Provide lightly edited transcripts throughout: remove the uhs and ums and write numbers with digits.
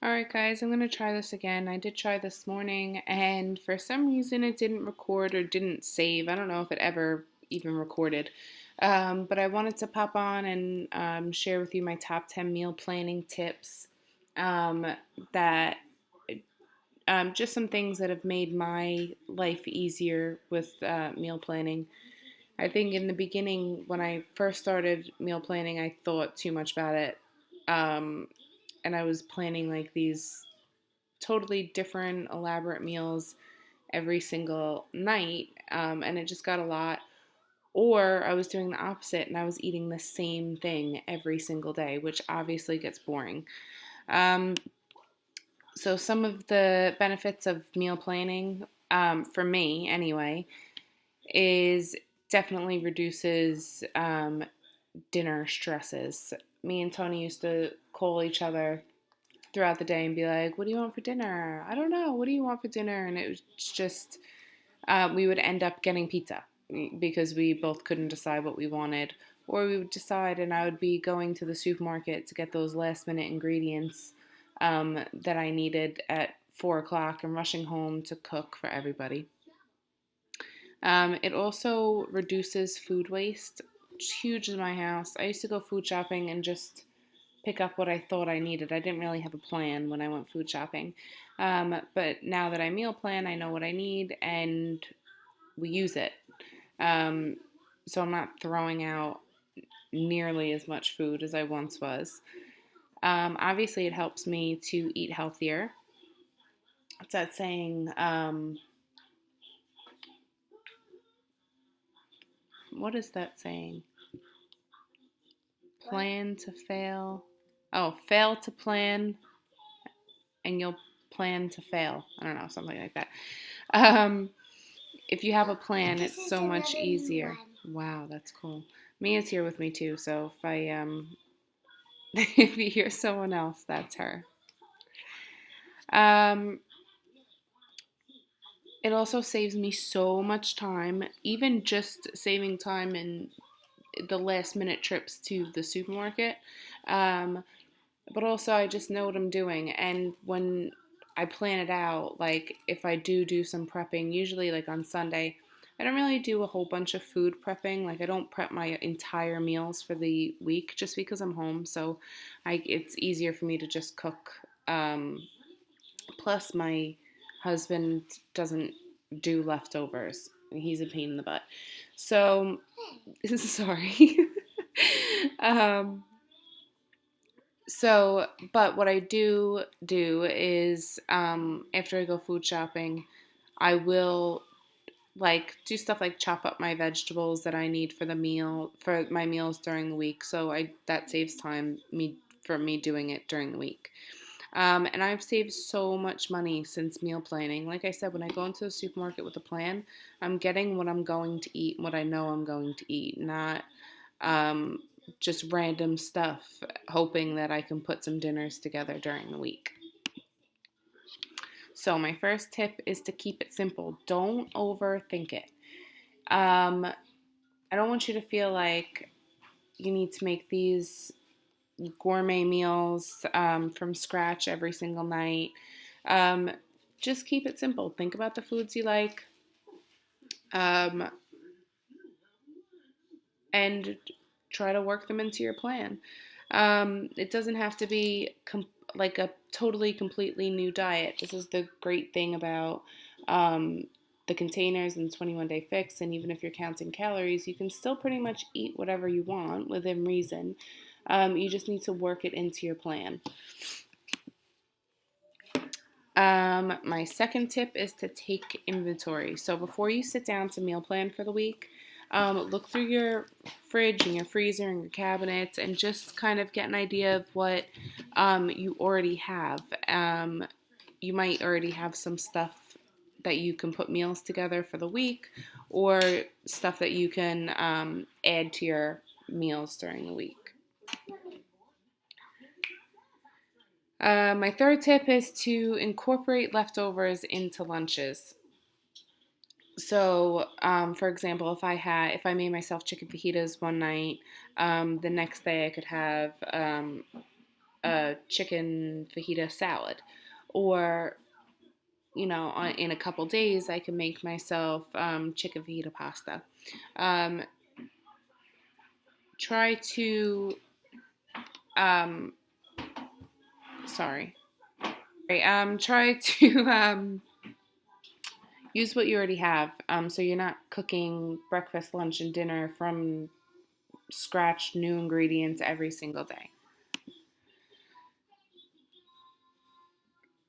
Alright guys, I'm going to try this again. I did try this morning and for some reason it didn't record or didn't save. I don't know if it ever even recorded. But I wanted to pop on and share with you my top 10 meal planning tips um, that just some things that have made my life easier with meal planning. I think in the beginning, when I first started meal planning, I thought too much about it. Um, and I was planning like these totally different, elaborate meals every single night, and it just got a lot. Or I was doing the opposite and I was eating the same thing every single day, which obviously gets boring. Um, so, some of the benefits of meal planning, for me anyway, is definitely reduces dinner stresses. Me and Tony used to call each other throughout the day and be like, "What do you want for dinner?" "I don't know. What do you want for dinner?" And it was just, we would end up getting pizza because we both couldn't decide what we wanted. Or we would decide, and I would be going to the supermarket to get those last minute ingredients that I needed at 4 o'clock and rushing home to cook for everybody. It also reduces food waste. It's huge in my house. I used to go food shopping and just pick up what I thought I needed. I didn't really have a plan when I went food shopping. But now that I meal plan, I know what I need and we use it. Um, so I'm not throwing out nearly as much food as I once was. Obviously, it helps me to eat healthier. What's that saying? What is that saying? Plan to fail. Oh, fail to plan and you'll plan to fail. I don't know, something like that. Um, if you have a plan, it's so much easier. Wow, that's cool. Mia's here with me too, so if I if you hear someone else, that's her. Um, it also saves me so much time, even just saving time in the last minute trips to the supermarket. Um, but also, I just know what I'm doing. And when I plan it out, like if I do some prepping, usually like on Sunday, I don't really do a whole bunch of food prepping. Like I don't prep my entire meals for the week just because I'm home. So it's easier for me to just cook. Plus, my husband doesn't do leftovers. He's a pain in the butt. So, sorry. um, but what I do is after I go food shopping, I will like do stuff like chop up my vegetables that I need for the meal for my meals during the week. So I that saves time for me doing it during the week. And I've saved so much money since meal planning. Like I said, when I go into the supermarket with a plan, I'm getting what I'm going to eat, what I know I'm going to eat, not um, just random stuff, hoping that I can put some dinners together during the week. So, my first tip is to keep it simple. Don't overthink it. Um, I don't want you to feel like you need to make these gourmet meals from scratch every single night. Um, just keep it simple. Think about the foods you like, um, and try to work them into your plan. It doesn't have to be like a totally, completely new diet. This is the great thing about the containers and 21 Day Fix. And even if you're counting calories, you can still pretty much eat whatever you want within reason. You just need to work it into your plan. My second tip is to take inventory. So before you sit down to meal plan for the week, look through your fridge and your freezer and your cabinets and just kind of get an idea of what you already have. You might already have some stuff that you can put meals together for the week or stuff that you can add to your meals during the week. My third tip is to incorporate leftovers into lunches. So, for example, if I made myself chicken fajitas one night, the next day I could have a chicken fajita salad. Or, in a couple days, I can make myself chicken fajita pasta. Um, try to, um, sorry. Try to use what you already have. So you're not cooking breakfast, lunch, and dinner from scratch, new ingredients every single day.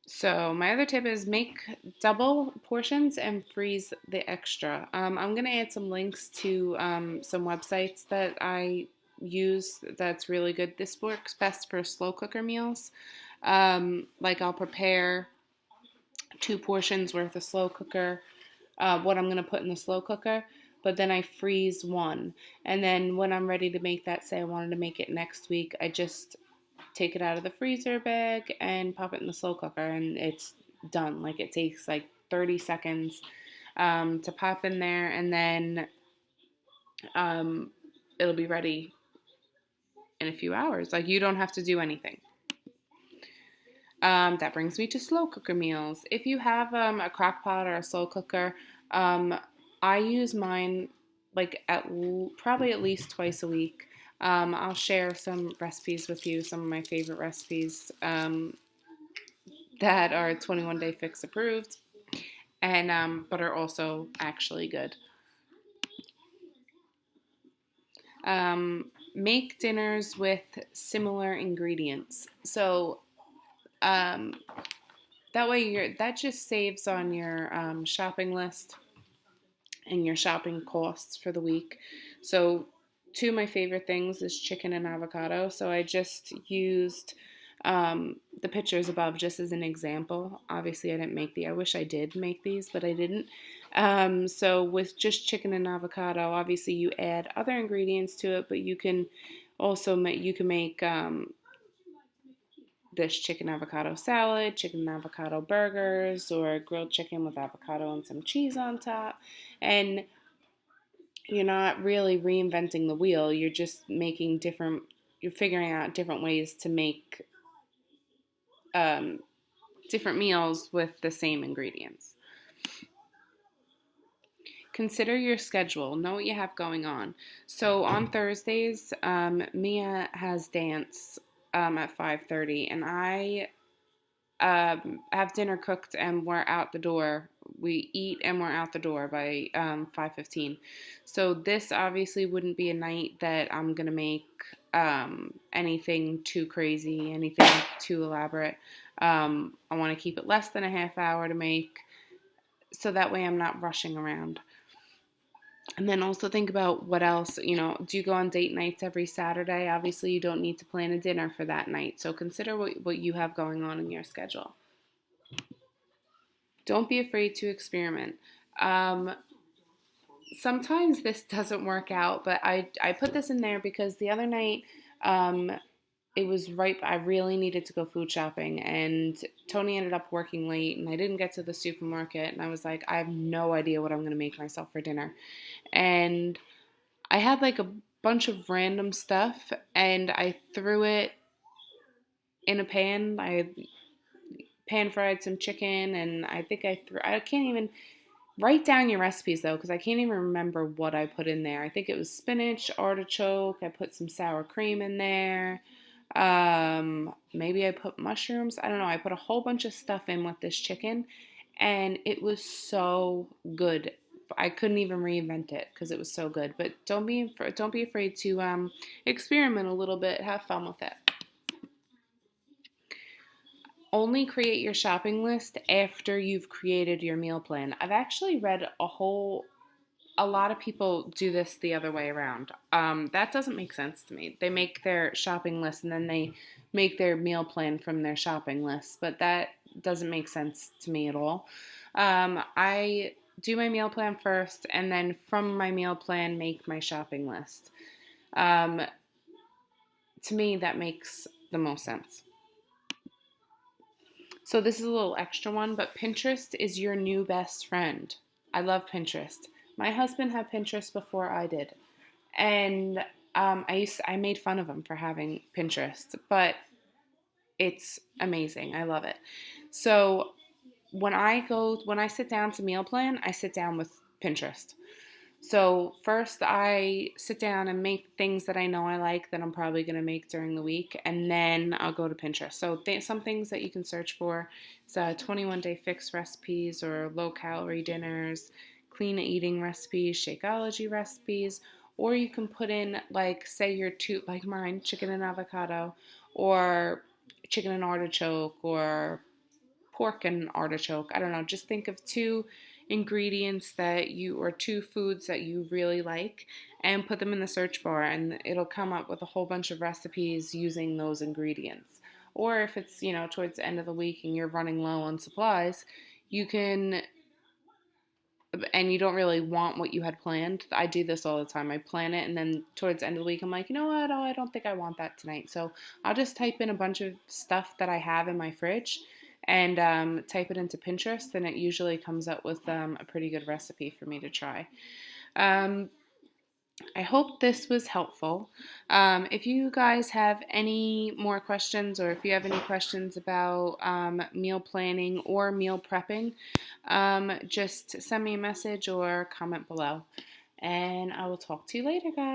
So my other tip is make double portions and freeze the extra. I'm gonna add some links to some websites that I use that's really good. This works best for slow cooker meals. Like I'll prepare 2 portions worth of slow cooker, what I'm gonna put in the slow cooker, but then I freeze one. And then when I'm ready to make that, say I wanted to make it next week, I just take it out of the freezer bag and pop it in the slow cooker, and it's done. Like it takes like 30 seconds to pop in there, and then um, it'll be ready in a few hours. Like you don't have to do anything. That brings me to slow cooker meals. If you have a crock pot or a slow cooker, I use mine like probably at least twice a week. I'll share some recipes with you, some of my favorite recipes that are 21 Day Fix approved, and but are also actually good. Make dinners with similar ingredients. So that way that just saves on your shopping list and your shopping costs for the week. So two of my favorite things is chicken and avocado. So I just used the pictures above just as an example. Obviously, I didn't make I wish I did make these, but I didn't. So with just chicken and avocado, obviously you add other ingredients to it, but you can also make this chicken avocado salad, chicken avocado burgers, or grilled chicken with avocado and some cheese on top. And you're not really reinventing the wheel. You're just you're figuring out different ways to make different meals with the same ingredients. Consider your schedule. Know what you have going on. So on Thursdays, Mia has dance at 5:30, and I have dinner cooked and we're out the door. We eat and we're out the door by 5:15. So this obviously wouldn't be a night that I'm gonna make anything too crazy, anything too elaborate. I want to keep it less than a half hour to make, so that way I'm not rushing around. And then also think about what else, do you go on date nights every Saturday? Obviously, you don't need to plan a dinner for that night. So consider what you have going on in your schedule. Don't be afraid to experiment. Sometimes this doesn't work out, but I put this in there because the other night it was right. I really needed to go food shopping, and Tony ended up working late, and I didn't get to the supermarket, and I was like, I have no idea what I'm going to make myself for dinner. And I had like a bunch of random stuff, and I threw it in a pan. I pan fried some chicken, and I think I can't even write down your recipes though, because I can't even remember what I put in there. I think it was spinach, artichoke. I put some sour cream in there. Maybe I put mushrooms. I don't know. I put a whole bunch of stuff in with this chicken, and it was so good. I couldn't even reinvent it because it was so good. But don't be afraid to experiment a little bit. Have fun with it. Only create your shopping list after you've created your meal plan. I've actually read a lot of people do this the other way around. That doesn't make sense to me. They make their shopping list and then they make their meal plan from their shopping list, but that doesn't make sense to me at all. I do my meal plan first, and then from my meal plan, make my shopping list. To me, that makes the most sense. So this is a little extra one, but Pinterest is your new best friend. I love Pinterest. My husband had Pinterest before I did, and I made fun of him for having Pinterest, but It's amazing. I love it. So when I sit down to meal plan, I sit down with Pinterest. So first, I sit down and make things that I know I like that I'm probably going to make during the week, and then I'll go to Pinterest. So some things that you can search for is 21-day fix recipes or low-calorie dinners, clean eating recipes, Shakeology recipes, or you can put in like say your two like mine, chicken and avocado, or chicken and artichoke, or pork and artichoke. I don't know. Just think of two ingredients that you, or two foods that you really like, and put them in the search bar, and it'll come up with a whole bunch of recipes using those ingredients. Or if it's, towards the end of the week and you're running low on supplies, you can, and you don't really want what you had planned. I do this all the time. I plan it, and then towards the end of the week, I'm like, you know what? Oh, I don't think I want that tonight. So I'll just type in a bunch of stuff that I have in my fridge and type it into Pinterest, and it usually comes up with a pretty good recipe for me to try. Um, I hope this was helpful. If you guys have any more questions, or if you have any questions about meal planning or meal prepping, just send me a message or comment below. And I will talk to you later, guys.